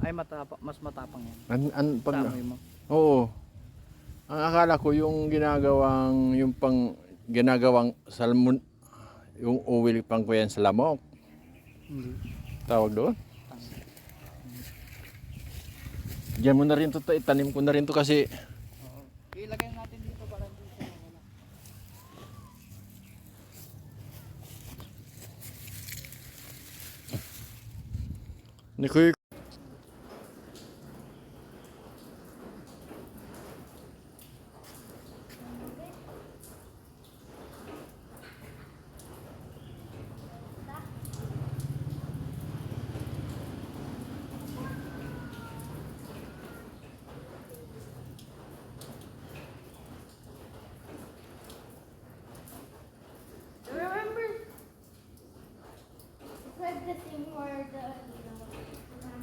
Ay mas matapang yan. Pag, Sa amoy mo. oo. Ang akala ko yung ginagawang salmon, yung uwil pang ko yan sa lamok. Hindi. Tawag doon. Tama. Diyan mo na rin to, itanim ko na rin to kasi Oo. Ilagay natin dito para hindi siya wala. ni Kuya